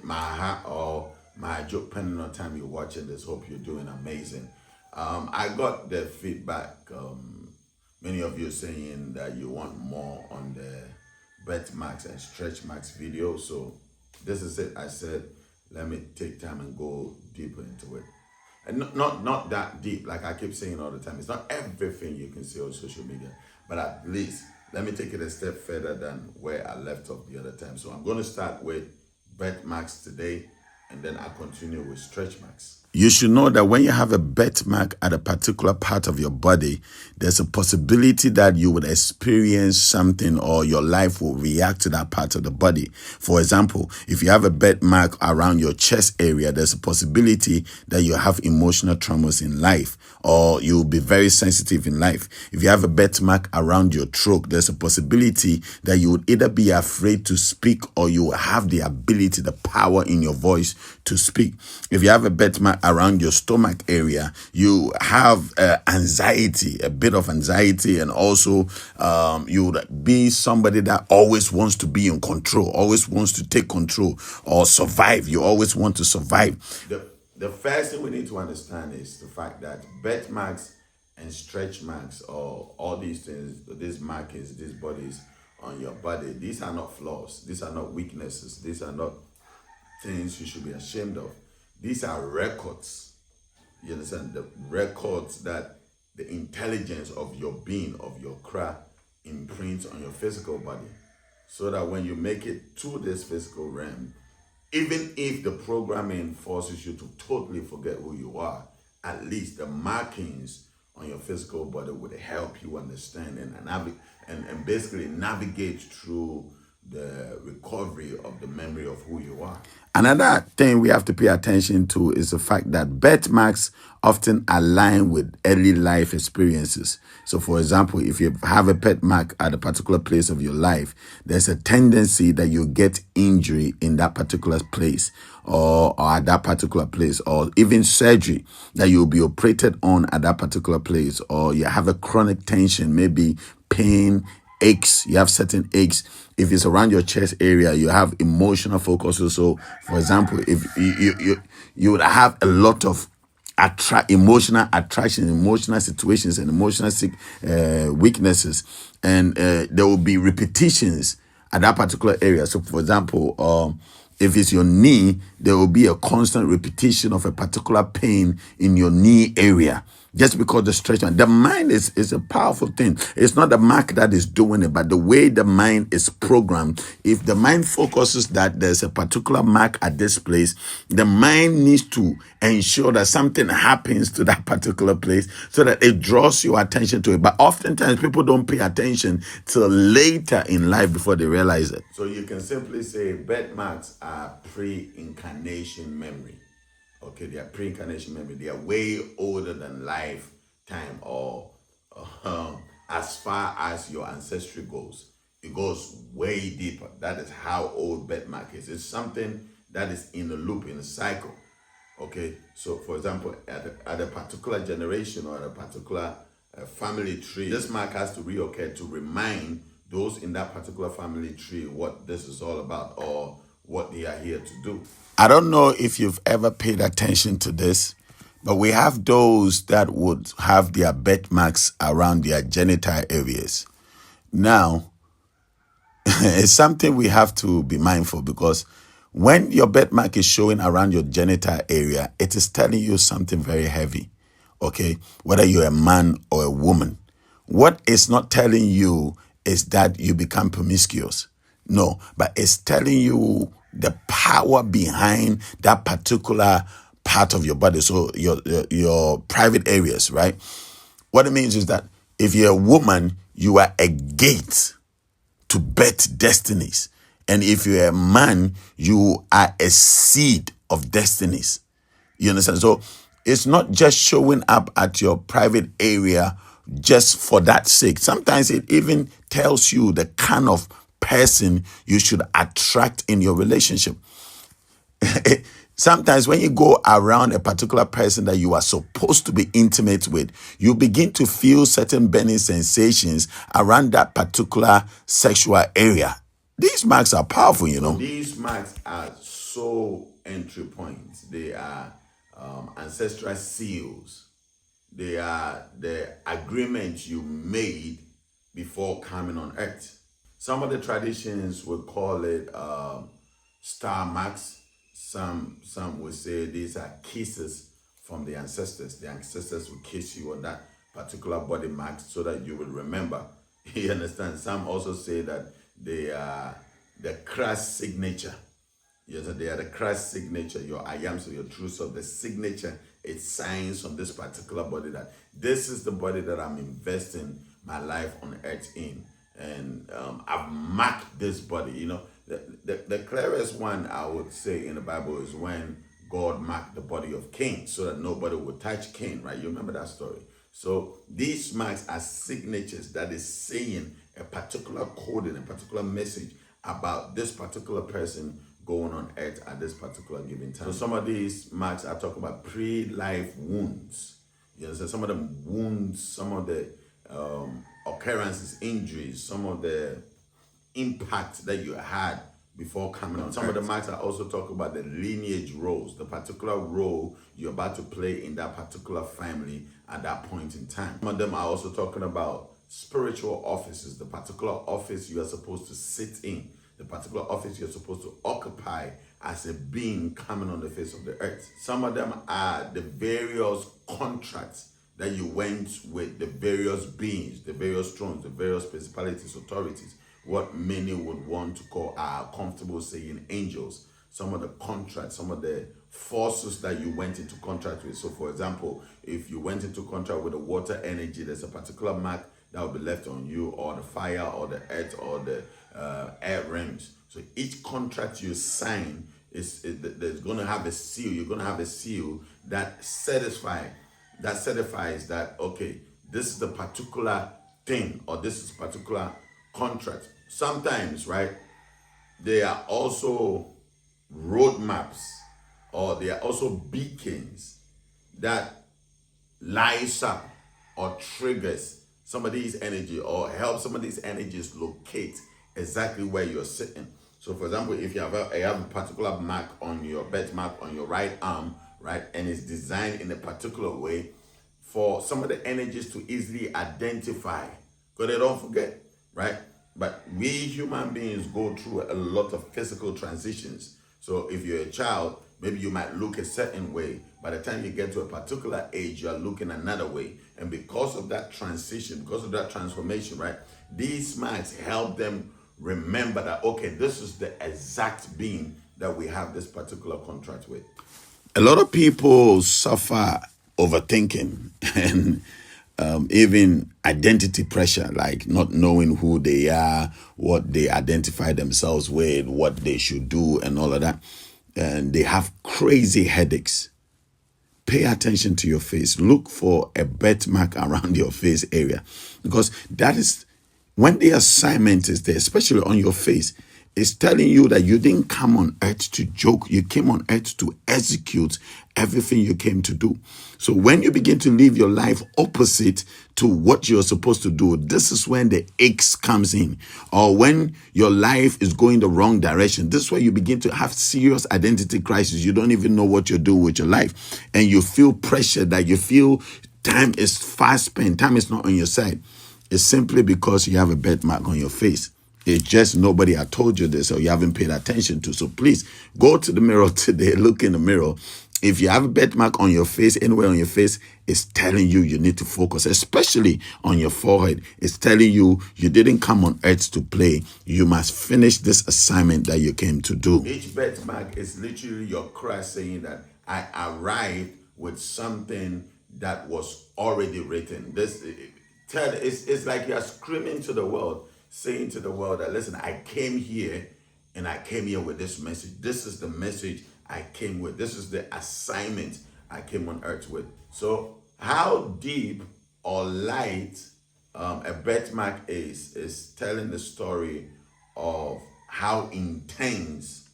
Maha, or my joke, depending on time you're watching this. Hope you're doing amazing. I got the feedback. Many of you saying that you want more on the birthmarks and stretch marks video. So this is it. I said, let me take time and go deeper into it. And not that deep, like I keep saying all the time. It's not everything you can see on social media, but at least let me take it a step further than where I left off the other time. So I'm going to start with birthmarks today, and then I'll continue with stretch marks. You should know that when you have a birthmark at a particular part of your body, there's a possibility that you would experience something or your life will react to that part of the body. For example, if you have a birthmark around your chest area, there's a possibility that you have emotional traumas in life, or you'll be very sensitive in life. If you have a birthmark around your throat, there's a possibility that you would either be afraid to speak or you will have the ability, the power in your voice to speak. If you have a birthmark around your stomach area, you have anxiety, a bit of anxiety, and also you would be somebody that always wants to be in control, always wants to take control or survive. You always want to survive. The first thing we need to understand is the fact that birthmarks and stretch marks, or all these things, these markings, these bodies on your body, these are not flaws. These are not weaknesses. These are not things you should be ashamed of. These are records. You understand? The records that the intelligence of your being, of your craft, imprints on your physical body. So that when you make it to this physical realm, even if the programming forces you to totally forget who you are, at least the markings on your physical body would help you understand and basically navigate through the recovery of the memory of who you are. Another thing we have to pay attention to is the fact that birthmarks often align with early life experiences. So, for example, if you have a birthmark at a particular place of your life, there's a tendency that you get injury in that particular place or at that particular place, or even surgery that you'll be operated on at that particular place, or you have a chronic tension, maybe pain, aches, you have certain aches. If it's around your chest area, you have emotional focuses. So, for example, if you would have a lot of emotional attraction, emotional situations, and emotional weaknesses, and there will be repetitions at that particular area. So, for example, if it's your knee, there will be a constant repetition of a particular pain in your knee area. Just because the stretchment, the mind is a powerful thing. It's not the mark that is doing it, but the way the mind is programmed. If the mind focuses that there's a particular mark at this place, the mind needs to ensure that something happens to that particular place so that it draws your attention to it. But oftentimes people don't pay attention till later in life before they realize it. So you can simply say birthmarks are pre-incarnation memory. Okay, they are pre-incarnation memory. They are way older than lifetime, or as far as your ancestry goes. It goes way deeper. That is how old birthmark is. It's something that is in a loop, in a cycle. Okay, so for example, at a particular generation or at a particular family tree, this mark has to reoccur to remind those in that particular family tree what this is all about, or what they are here to do. I don't know if you've ever paid attention to this, but we have those that would have their birthmarks around their genital areas. Now, it's something we have to be mindful, because when your birthmark is showing around your genital area, it is telling you something very heavy, okay? Whether you're a man or a woman. What it's not telling you is that you become promiscuous. No, but it's telling you the power behind that particular part of your body. So your private areas, right? What it means is that if you're a woman, you are a gate to birth destinies. And if you're a man, you are a seed of destinies. You understand? So it's not just showing up at your private area just for that sake. Sometimes it even tells you the kind of person you should attract in your relationship. Sometimes when you go around a particular person that you are supposed to be intimate with, you begin to feel certain burning sensations around that particular sexual area. These marks are powerful, you know. These marks are so entry points. They are ancestral seals. They are the agreements you made before coming on earth. Some of the traditions would call it star marks. Some would say these are kisses from the ancestors. The ancestors will kiss you on that particular body mark so that you will remember. You understand? Some also say that they are the Christ signature. Yes, they are the Christ signature, your I am, so your true self, the signature, it signs on this particular body that this is the body that I'm investing my life on earth in. And I've marked this body. You know, the clearest one I would say in the Bible is when God marked the body of Cain so that nobody would touch Cain, right? You remember that story. So these marks are signatures that is saying a particular code and a particular message about this particular person going on earth at this particular given time. So some of these marks are talking about pre-life wounds. You know, so some of the wounds, some of the occurrences, injuries, some of the impact that you had before coming on. Some of the marks are also talking about the lineage roles, the particular role you're about to play in that particular family at that point in time. Some of them are also talking about spiritual offices, the particular office you are supposed to sit in, the particular office you're supposed to occupy as a being coming on the face of the earth. Some of them are the various contracts that you went with the various beings, the various thrones, the various principalities, authorities, what many would want to call, are comfortable saying, angels. Some of the contracts, some of the forces that you went into contract with. So for example, if you went into contract with the water energy, there's a particular mark that will be left on you, or the fire, or the earth, or the air realms. So each contract you sign there's going to have a seal. You're going to have a seal that certifies that, okay, this is the particular thing, or this is a particular contract. Sometimes, right, they are also roadmaps, or they are also beacons that lights up or triggers some of these energy, or help some of these energies locate exactly where you're sitting. So for example, if you have a particular mark on your birthmark on your right arm, right, and it's designed in a particular way for some of the energies to easily identify, because they don't forget, right? But we human beings go through a lot of physical transitions. So if you're a child, maybe you might look a certain way. By the time you get to a particular age, you're looking another way. And because of that transition, because of that transformation, right, these marks help them remember that, okay, this is the exact being that we have this particular contract with. A lot of people suffer overthinking and even identity pressure, like not knowing who they are, what they identify themselves with, what they should do, and all of that. And they have crazy headaches. Pay attention to your face. Look for a birthmark around your face area, because that is when the assignment is there, especially on your face. It's telling you that you didn't come on earth to joke. You came on earth to execute everything you came to do. So when you begin to live your life opposite to what you're supposed to do, this is when the aches comes in. Or when your life is going the wrong direction, this is where you begin to have serious identity crisis. You don't even know what you're doing with your life. And you feel pressure, that you feel time is fast spent. Time is not on your side. It's simply because you have a birthmark on your face. It's just nobody had told you this, or you haven't paid attention to. So please go to the mirror today, look in the mirror. If you have a birthmark on your face, anywhere on your face, it's telling you you need to focus, especially on your forehead. It's telling you you didn't come on earth to play. You must finish this assignment that you came to do. Each birthmark is literally your Christ saying that I arrived with something that was already written. It's like you're screaming to the world, saying to the world that, listen, I came here and I came here with this message. This is the message I came with. This is the assignment I came on earth with. So how deep or light a birthmark is telling the story of how intense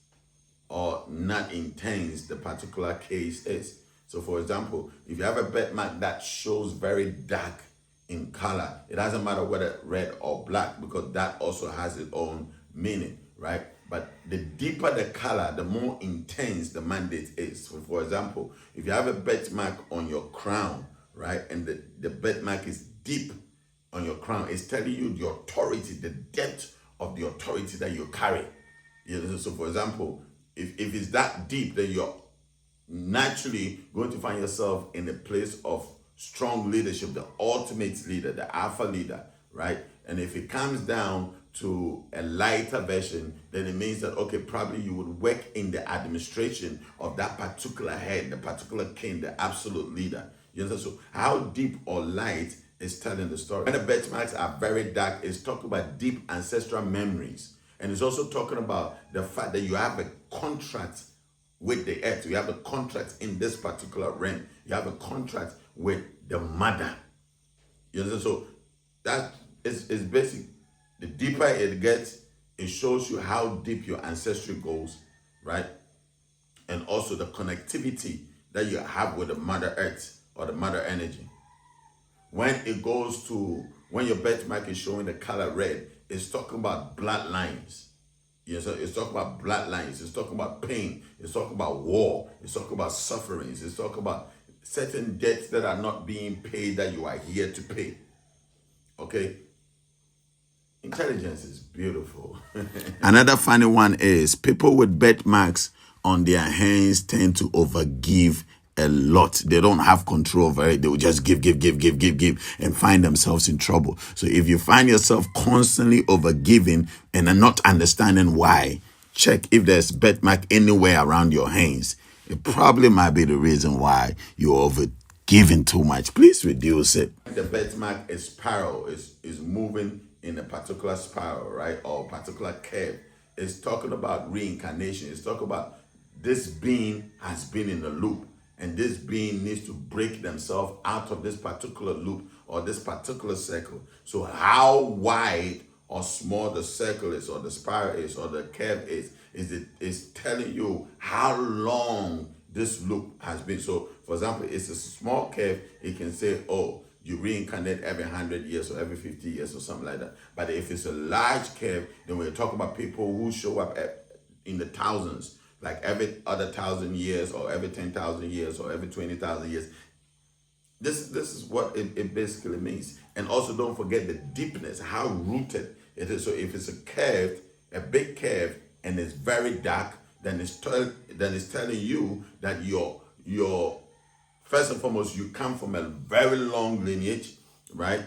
or not intense the particular case is. So for example, if you have a birthmark that shows very dark in color, it doesn't matter whether red or black, because that also has its own meaning. right? But the deeper the color, the more intense the mandate is. So for example, if you have a birthmark on your crown, right, and the birthmark is deep on your crown, it's telling you the authority, the depth of the authority that you carry. So for example, if it's that deep, then you're naturally going to find yourself in a place of strong leadership, the ultimate leader, the alpha leader, right? And if it comes down to a lighter version, then it means that, okay, probably you would work in the administration of that particular head, the particular king, the absolute leader. You know, so how deep or light is telling the story. When the benchmarks are very dark, it's talking about deep ancestral memories. And it's also talking about the fact that you have a contract with the earth. You have a contract in this particular realm. You have a contract with the mother. You know, so that is basic. The deeper it gets, it shows you how deep your ancestry goes, right? And also the connectivity that you have with the mother earth or the mother energy. When it goes to, when your birthmark is showing the color red, it's talking about bloodlines. Yes, so it's talking about bloodlines. It's talking about pain. It's talking about war. It's talking about sufferings. It's talking about certain debts that are not being paid that you are here to pay. Okay? Intelligence is beautiful. Another funny one is people with birthmarks on their hands tend to overgive a lot. They don't have control over it. They will just give, and find themselves in trouble. So if you find yourself constantly overgiving and are not understanding why, check if there's birthmark anywhere around your hands. It probably might be the reason why you're overgiving too much. Please reduce it. The birthmark is spiral, is moving in a particular spiral, right? Or particular curve. It's talking about reincarnation. It's talking about this being has been in a loop. And this being needs to break themselves out of this particular loop or this particular circle. So how wide or small the circle is or the spiral is or the curve is telling you how long this loop has been. So for example, it's a small curve, it can say, oh, you reincarnate every 100 years or every 50 years or something like that. But if it's a large curve, then we're talking about people who show up in the thousands, like every other 1,000 years or every 10,000 years or every 20,000 years. This is what it basically means. And also don't forget the deepness, how rooted it is. So if it's a big curve, and it's very dark, then it's telling you that your first and foremost, you come from a very long lineage, right?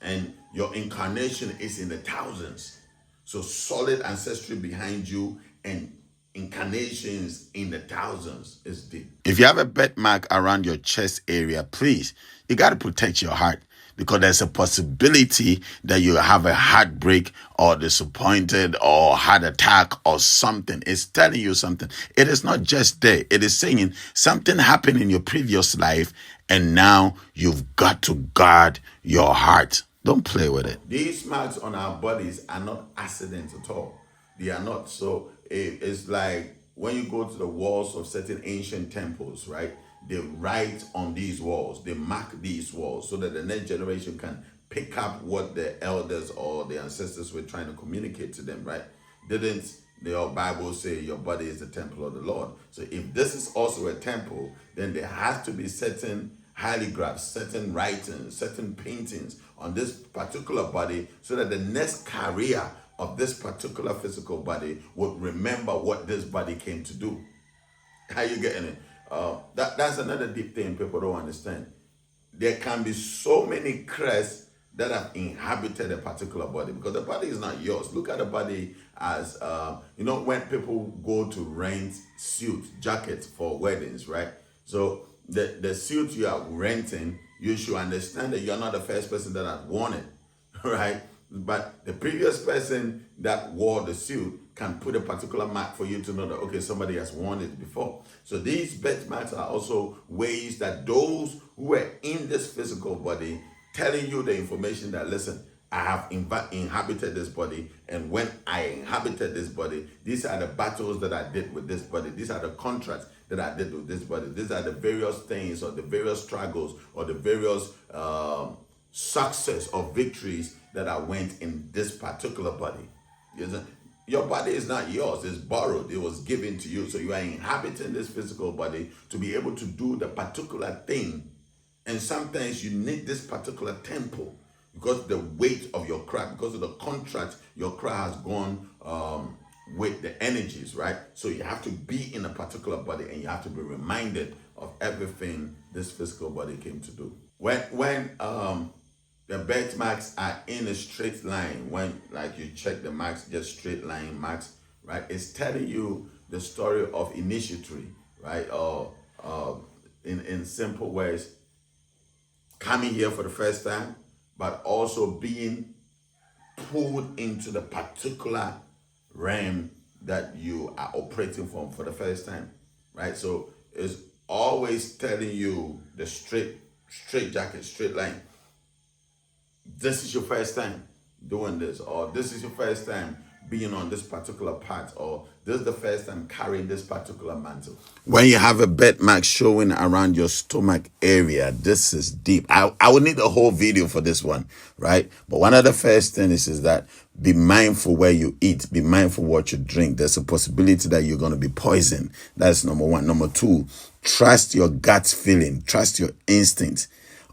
And your incarnation is in the thousands. So solid ancestry behind you and incarnations in the thousands is deep. If you have a birthmark around your chest area, please, you got to protect your heart, because there's a possibility that you have a heartbreak or disappointed or heart attack or something. It's telling you something. It is not just there. It is saying something happened in your previous life and now you've got to guard your heart. Don't play with it. These marks on our bodies are not accidents at all. They are not. So it's like when you go to the walls of certain ancient temples, right? They write on these walls, they mark these walls so that the next generation can pick up what the elders or the ancestors were trying to communicate to them, right? Didn't the Bible say your body is the temple of the Lord? So if this is also a temple, then there has to be certain hieroglyphs, certain writings, certain paintings on this particular body so that the next career of this particular physical body would remember what this body came to do. How you getting it? That's another deep thing people don't understand. There can be so many crests that have inhabited a particular body because the body is not yours. Look at the body as, when people go to rent suits, jackets for weddings, right? So the suit you are renting, you should understand that you're not the first person that has worn it, right? But the previous person that wore the suit can put a particular mark for you to know that, okay, somebody has worn it before. So these birthmarks are also ways that those who were in this physical body telling you the information that, listen, I have inhabited this body, and when I inhabited this body, these are the battles that I did with this body. These are the contracts that I did with this body. These are the various things or the various struggles or the various success or victories that I went in this particular body. Your body is not yours, it's borrowed, it was given to you. So you are inhabiting this physical body to be able to do the particular thing. And sometimes you need this particular tempo because the weight of your craft, because of the contract your craft has gone with the energies, right? So you have to be in a particular body and you have to be reminded of everything this physical body came to do. When the birthmarks are in a straight line, when like you check the marks, just straight line marks, right? It's telling you the story of initiatory, right? Or in simple ways, coming here for the first time, but also being pulled into the particular realm that you are operating from for the first time, right? So it's always telling you the straight jacket, straight line. This is your first time doing this, or this is your first time being on this particular part, or this is the first time carrying this particular mantle. When you have a birthmark showing around your stomach area, this is deep. I would need a whole video for this one, right? But one of the first things is that be mindful where you eat, be mindful what you drink. There's a possibility that you're going to be poisoned. That's number one. Number two, trust your gut feeling, trust your instinct.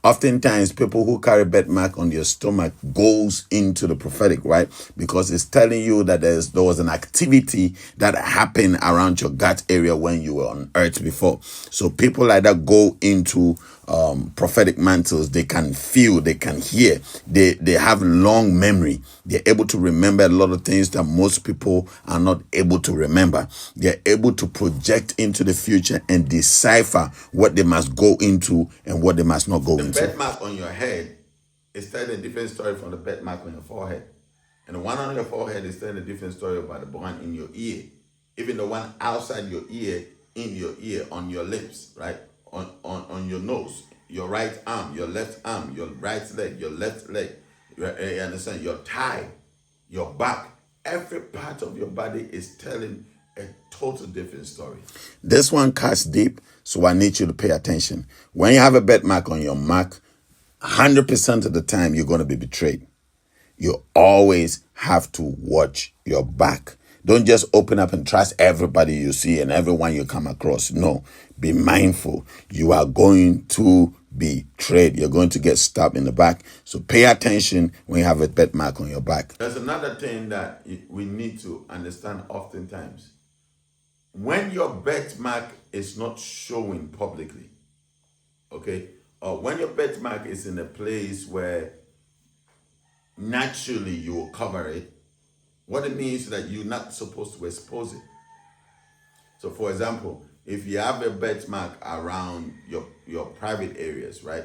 Oftentimes, people who carry birthmark on their stomach goes into the prophetic, right? Because it's telling you that there was an activity that happened around your gut area when you were on earth before. So people like that go into prophetic mantles. They can feel, they can hear, they have long memory. They're able to remember a lot of things that most people are not able to remember. They're able to project into the future and decipher what they must go into and what they must not go into. The birthmark on your head is telling a different story from the birthmark on your forehead. And the one on your forehead is telling a different story about the one in your ear. Even the one outside your ear, in your ear, on your lips, right? On your nose, your right arm, your left arm, your right leg, your left leg. You understand? Your thigh, your back. Every part of your body is telling a total different story. This one cuts deep, so I need you to pay attention. When you have a birthmark on your mark, 100% of the time you're going to be betrayed. You always have to watch your back. Don't just open up and trust everybody you see and everyone you come across. No, be mindful. You are going to be betrayed. You're going to get stabbed in the back. So pay attention when you have a birthmark on your back. There's another thing that we need to understand oftentimes. When your birthmark is not showing publicly, okay, or when your birthmark is in a place where naturally you will cover it, what it means is that you're not supposed to expose it. So for example, if you have a birthmark around your private areas, right?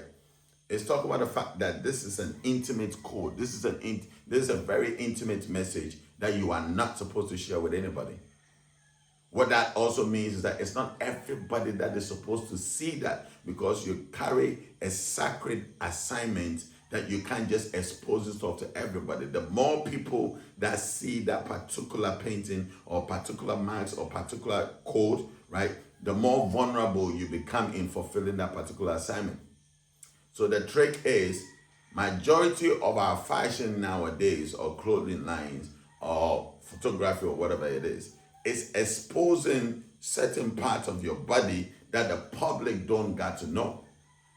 It's talking about the fact that this is an intimate code. This is a very intimate message that you are not supposed to share with anybody. What that also means is that it's not everybody that is supposed to see that, because you carry a sacred assignment that you can't just expose yourself to everybody. The more people that see that particular painting or particular marks or particular code, right, the more vulnerable you become in fulfilling that particular assignment. So the trick is, majority of our fashion nowadays, or clothing lines or photography or whatever it is exposing certain parts of your body that the public don't got to know.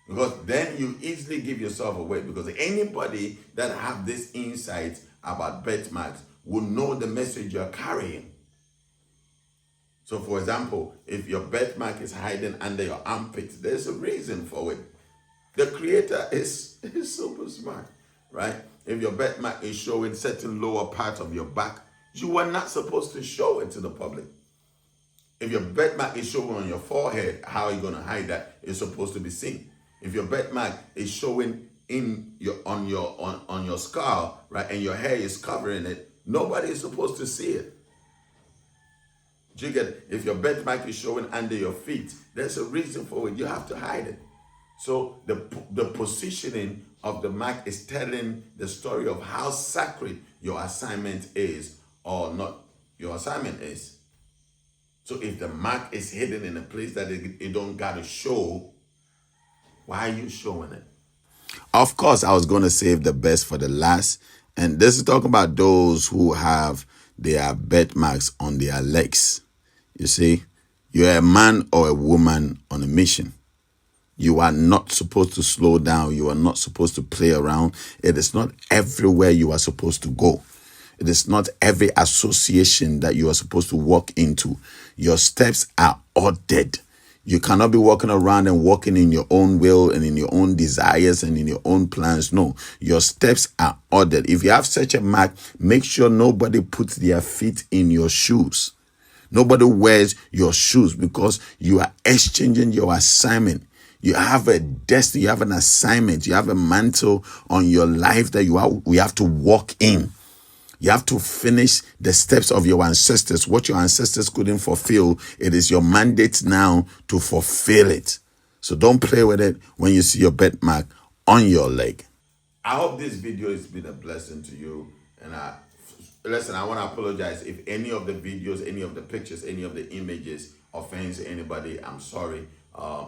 Because then you easily give yourself away, because anybody that have this insight about birthmarks will know the message you're carrying. So for example, if your birthmark is hiding under your armpit, there's a reason for it. The creator is super smart, right? If your birthmark is showing certain lower parts of your back, you are not supposed to show it to the public. If your birthmark is showing on your forehead, how are you going to hide that? It's supposed to be seen. If your birthmark is showing on your skull, right, and your hair is covering it, nobody is supposed to see it. Do you get it? If your birthmark is showing under your feet, there's a reason for it. You have to hide it. So the positioning of the mark is telling the story of how sacred your assignment is or not your assignment is. So if the mark is hidden in a place that it don't got to show, why are you showing it? Of course, I was going to save the best for the last. And this is talking about those who have they are birthmarks on their legs. You see, you're a man or a woman on a mission. You are not supposed to slow down. You are not supposed to play around. It is not everywhere you are supposed to go. It is not every association that you are supposed to walk into. Your steps are ordered. You cannot be walking around and walking in your own will and in your own desires and in your own plans. No, your steps are ordered. If you have such a mark, make sure nobody puts their feet in your shoes. Nobody wears your shoes because you are exchanging your assignment. You have a destiny, you have an assignment, you have a mantle on your life that we have to walk in. You have to finish the steps of your ancestors. What your ancestors couldn't fulfill, it is your mandate now to fulfill it. So don't play with it when you see your birthmark on your leg. I hope this video has been a blessing to you. And listen, I want to apologize if any of the videos, any of the pictures, any of the images offends anybody. I'm sorry.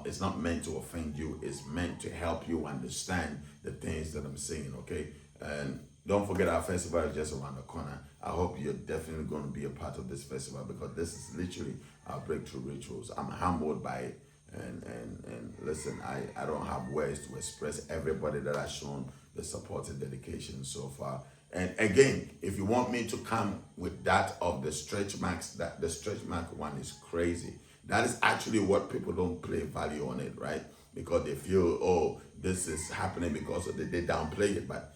It's not meant to offend you. It's meant to help you understand the things that I'm saying, okay? And don't forget our festival is just around the corner. I hope you're definitely going to be a part of this festival because this is literally our breakthrough rituals. I'm humbled by it. And listen, I don't have words to express everybody that has shown the support and dedication so far. And again, if you want me to come with that of the stretch marks, that the stretch mark one is crazy. That is actually what people don't play value on it, right? Because they feel, oh, this is happening because of they downplay it. But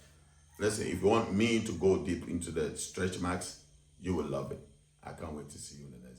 listen, if you want me to go deep into the stretch marks, you will love it. I can't wait to see you in the next.